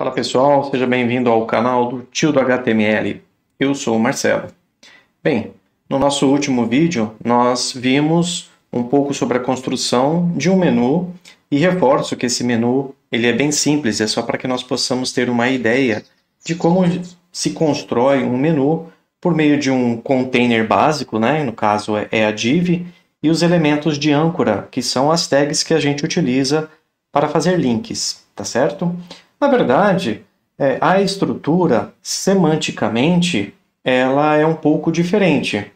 Fala pessoal, seja bem-vindo ao canal do Tio do HTML. Eu sou o Marcelo. Bem, no nosso último vídeo nós vimos um pouco sobre a construção de um menu e reforço que esse menu ele é bem simples, é só para que nós possamos ter uma ideia de como se constrói um menu por meio de um container básico, né? No caso é a div, e os elementos de âncora, que são as tags que a gente utiliza para fazer links, tá certo? Na verdade, a estrutura, semanticamente, ela é um pouco diferente.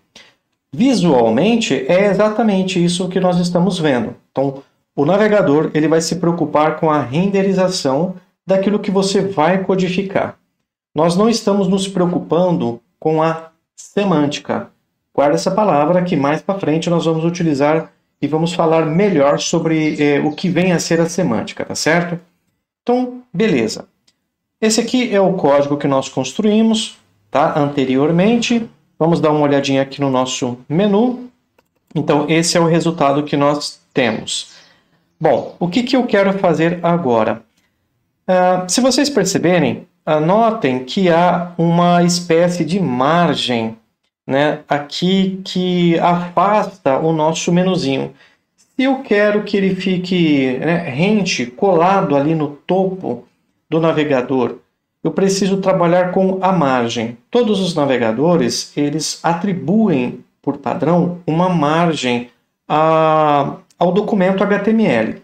Visualmente, é exatamente isso que nós estamos vendo. Então, o navegador ele vai se preocupar com a renderização daquilo que você vai codificar. Nós não estamos nos preocupando com a semântica. Guarda essa palavra que mais para frente nós vamos utilizar e vamos falar melhor sobre o que vem a ser a semântica, tá certo? Então, beleza. Esse aqui é o código que nós construímos, tá? Anteriormente. Vamos dar uma olhadinha aqui no nosso menu. Então, esse é o resultado que nós temos. Bom, o que eu quero fazer agora? Se vocês perceberem, notem que há uma espécie de margem, né, aqui que afasta o nosso menuzinho. Se eu quero que ele fique rente, colado ali no topo do navegador, eu preciso trabalhar com a margem. Todos os navegadores, eles atribuem, por padrão, uma margem ao documento HTML.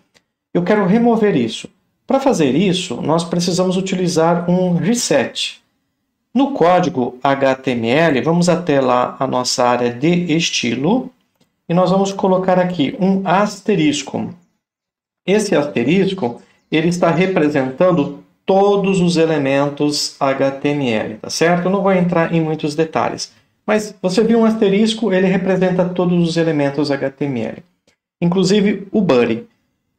Eu quero remover isso. Para fazer isso, nós precisamos utilizar um reset. No código HTML, vamos até lá a nossa área de estilo, e nós vamos colocar aqui um asterisco. Esse asterisco ele está representando todos os elementos HTML, tá certo? Eu não vou entrar em muitos detalhes, mas você viu um asterisco, ele representa todos os elementos HTML, inclusive o body.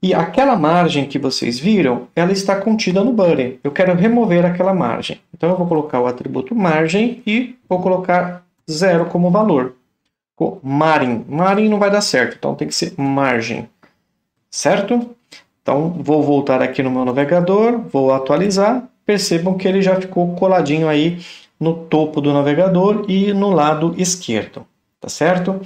E aquela margem que vocês viram, ela está contida no body. Eu quero remover aquela margem. Então eu vou colocar o atributo margem e vou colocar 0 como valor. Marin não vai dar certo, então tem que ser margem, certo? Então vou voltar aqui no meu navegador, vou atualizar, percebam que ele já ficou coladinho aí no topo do navegador e no lado esquerdo, tá certo?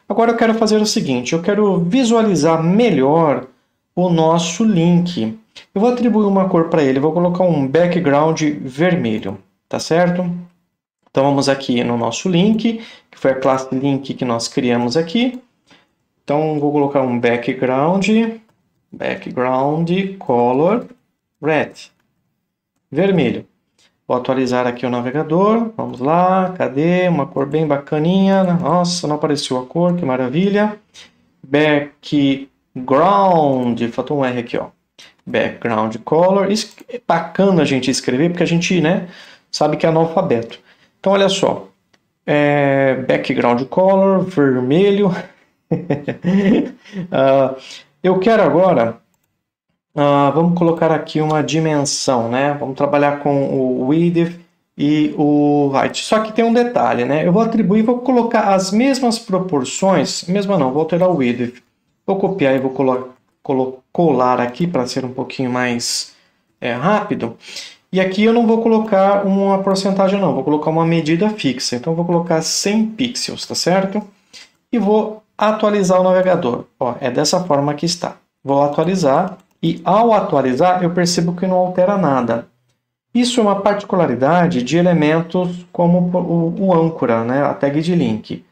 Agora eu quero fazer o seguinte, eu quero visualizar melhor o nosso link. Eu vou atribuir uma cor para ele, vou colocar um background vermelho, tá certo? Então vamos aqui no nosso link, que foi a classe link que nós criamos aqui. Então vou colocar um background color red, vermelho. Vou atualizar aqui o navegador, vamos lá, cadê? Uma cor bem bacaninha, nossa, não apareceu a cor, que maravilha. Background, faltou um R aqui, ó. Background color, isso é bacana a gente escrever, porque a gente, sabe que é analfabeto. Então, olha só, background color, vermelho. Eu quero agora, vamos colocar aqui uma dimensão, Vamos trabalhar com o width e o height. Só que tem um detalhe, Eu vou atribuir, vou colocar as mesmas proporções, vou alterar o width. Vou copiar e vou colar aqui para ser um pouquinho mais rápido. E aqui eu não vou colocar uma porcentagem não, vou colocar uma medida fixa. Então eu vou colocar 100 pixels, tá certo? E vou atualizar o navegador. Ó, é dessa forma que está. Vou atualizar e ao atualizar eu percebo que não altera nada. Isso é uma particularidade de elementos como o âncora, a tag de link.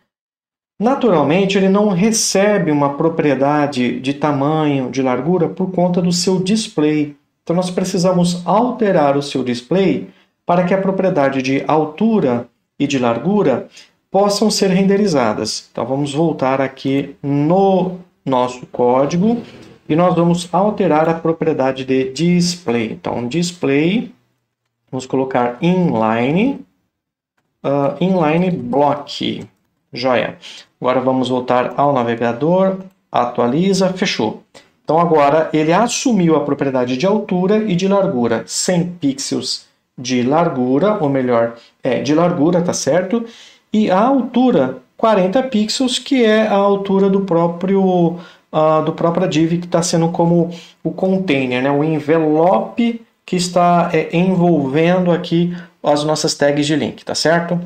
Naturalmente ele não recebe uma propriedade de tamanho, de largura por conta do seu display. Então, nós precisamos alterar o seu display para que a propriedade de altura e de largura possam ser renderizadas. Então, vamos voltar aqui no nosso código e nós vamos alterar a propriedade de display. Então, display, vamos colocar inline, inline block. Joia. Agora vamos voltar ao navegador, atualiza, fechou. Então agora ele assumiu a propriedade de altura e de largura, 100 pixels de largura, ou melhor, de largura, tá certo? E a altura, 40 pixels, que é a altura do própria div que está sendo como o container, o envelope que está envolvendo aqui as nossas tags de link, tá certo?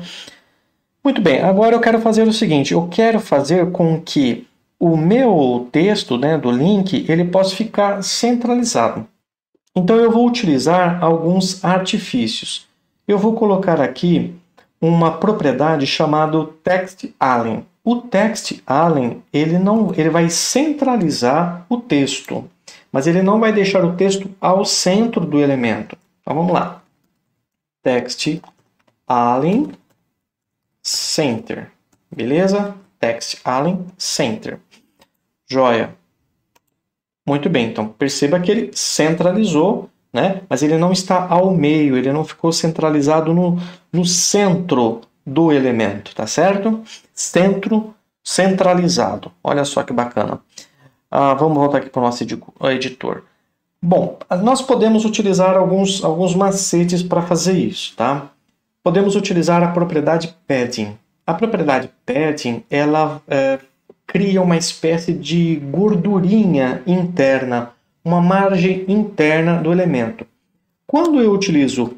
Muito bem, agora eu quero fazer o seguinte, eu quero fazer com que o meu texto, né, do link, ele possa ficar centralizado. Então eu vou utilizar alguns artifícios. Eu vou colocar aqui uma propriedade chamada TextAlign. O TextAlign, ele vai centralizar o texto, mas ele não vai deixar o texto ao centro do elemento. Então vamos lá. TextAlign Center. Beleza? TextAlign Center. Joia. Muito bem, então perceba que ele centralizou, né? Mas ele não está ao meio, ele não ficou centralizado no centro do elemento, tá certo? Centro centralizado. Olha só que bacana. Vamos voltar aqui para o nosso editor. Bom, nós podemos utilizar alguns macetes para fazer isso, tá? Podemos utilizar a propriedade padding. A propriedade padding, ela cria uma espécie de gordurinha interna, uma margem interna do elemento. Quando eu utilizo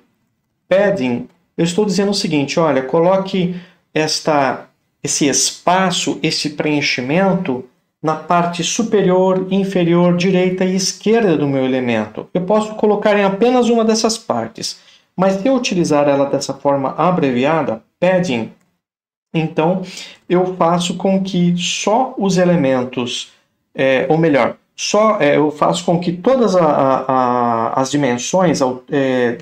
padding, eu estou dizendo o seguinte, olha, coloque esse espaço, esse preenchimento na parte superior, inferior, direita e esquerda do meu elemento. Eu posso colocar em apenas uma dessas partes, mas se eu utilizar ela dessa forma abreviada, padding, então eu faço com que só os elementos, ou melhor, eu faço com que todas as dimensões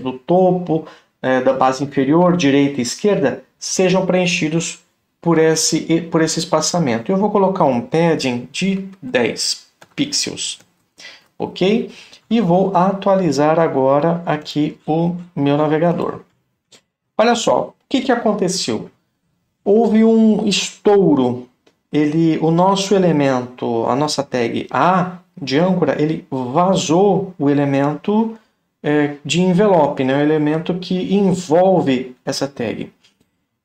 do topo, da base inferior, direita e esquerda, sejam preenchidos por esse espaçamento. Eu vou colocar um padding de 10 pixels, ok? E vou atualizar agora aqui o meu navegador. Olha só, o que aconteceu? Houve um estouro. O nosso elemento, a nossa tag A de âncora, ele vazou o elemento de envelope, né? O elemento que envolve essa tag.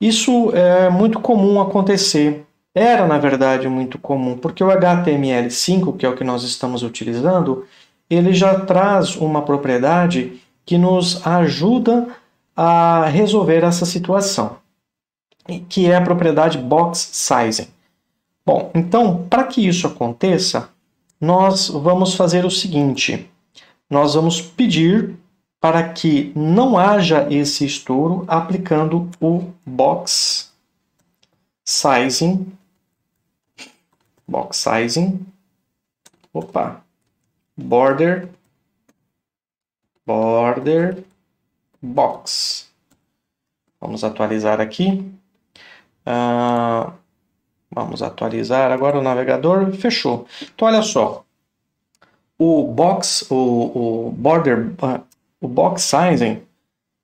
Isso é muito comum acontecer. Era, na verdade, muito comum, porque o HTML5, que é o que nós estamos utilizando, ele já traz uma propriedade que nos ajuda a resolver essa situação, que é a propriedade box sizing. Bom, então, para que isso aconteça, nós vamos fazer o seguinte, nós vamos pedir para que não haja esse estouro aplicando o box sizing, border box. Vamos atualizar aqui. Vamos atualizar agora o navegador. Fechou. Então, olha só. O box sizing,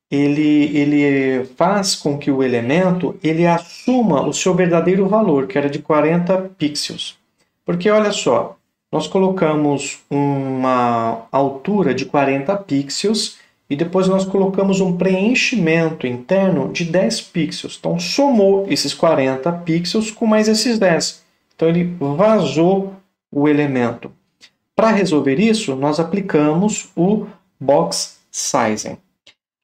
ele faz com que o elemento ele assuma o seu verdadeiro valor, que era de 40 pixels. Porque, olha só, nós colocamos uma altura de 40 pixels e depois nós colocamos um preenchimento interno de 10 pixels. Então, somou esses 40 pixels com mais esses 10. Então, ele vazou o elemento. Para resolver isso, nós aplicamos o box sizing.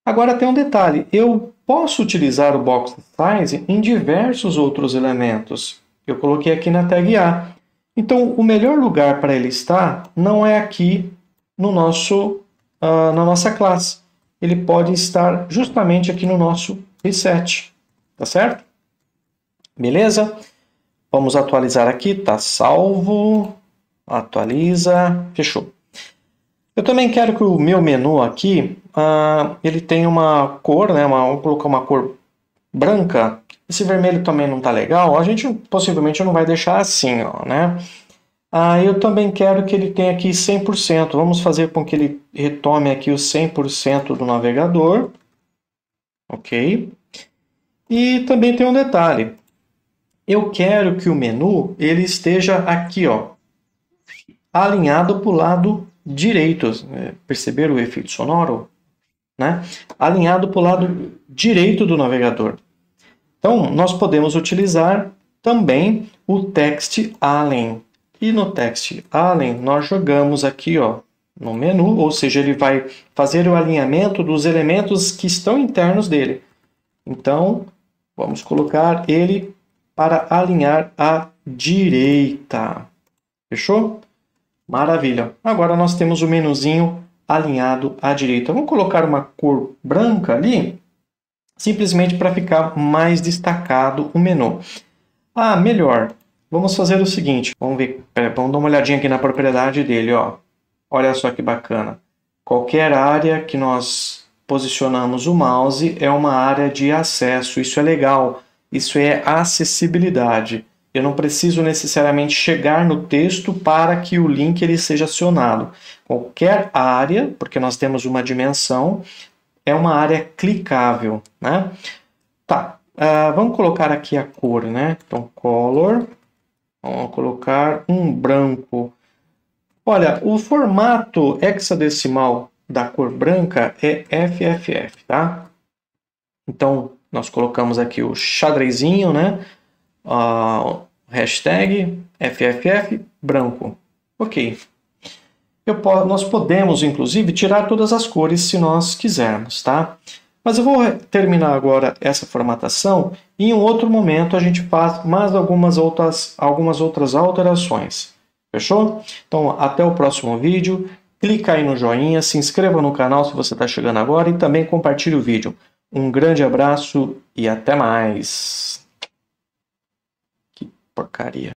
Agora tem um detalhe, eu posso utilizar o box sizing em diversos outros elementos. Eu coloquei aqui na tag A. Então, o melhor lugar para ele estar não é aqui no na nossa classe. Ele pode estar justamente aqui no nosso reset. Tá certo? Beleza? Vamos atualizar aqui. Tá salvo. Atualiza. Fechou. Eu também quero que o meu menu aqui ele tenha uma cor, né? Vamos colocar uma cor branca. Esse vermelho também não está legal. A gente possivelmente não vai deixar assim, ó, né? Eu também quero que ele tenha aqui 100%. Vamos fazer com que ele retome aqui o 100% do navegador. Ok? E também tem um detalhe. Eu quero que o menu ele esteja aqui, ó, alinhado para o lado direito. Perceberam o efeito sonoro? Né? Alinhado para o lado direito do navegador. Então, nós podemos utilizar também o TextAlign. E no TextAlign, nós jogamos aqui, ó, no menu, ou seja, ele vai fazer o alinhamento dos elementos que estão internos dele. Então, vamos colocar ele para alinhar à direita. Fechou? Maravilha. Agora nós temos o menuzinho alinhado à direita. Vamos colocar uma cor branca ali, simplesmente para ficar mais destacado o menu. Ah, melhor. Vamos fazer o seguinte. Vamos ver. Vamos dar uma olhadinha aqui na propriedade dele, ó. Olha só que bacana. Qualquer área que nós posicionamos o mouse é uma área de acesso. Isso é legal. Isso é acessibilidade. Eu não preciso necessariamente chegar no texto para que o link ele seja acionado. Qualquer área, porque nós temos uma dimensão, é uma área clicável, né? Tá. Vamos colocar aqui a cor, né? Então, color. Vamos colocar um branco. Olha, o formato hexadecimal da cor branca é FFF, tá? Então, nós colocamos aqui o xadrezinho, né? Hashtag FFF branco. Ok. Nós podemos, inclusive, tirar todas as cores se nós quisermos, tá? Mas eu vou terminar agora essa formatação e em um outro momento a gente faz mais algumas outras alterações. Fechou? Então, até o próximo vídeo. Clica aí no joinha, se inscreva no canal se você está chegando agora e também compartilhe o vídeo. Um grande abraço e até mais. Que porcaria.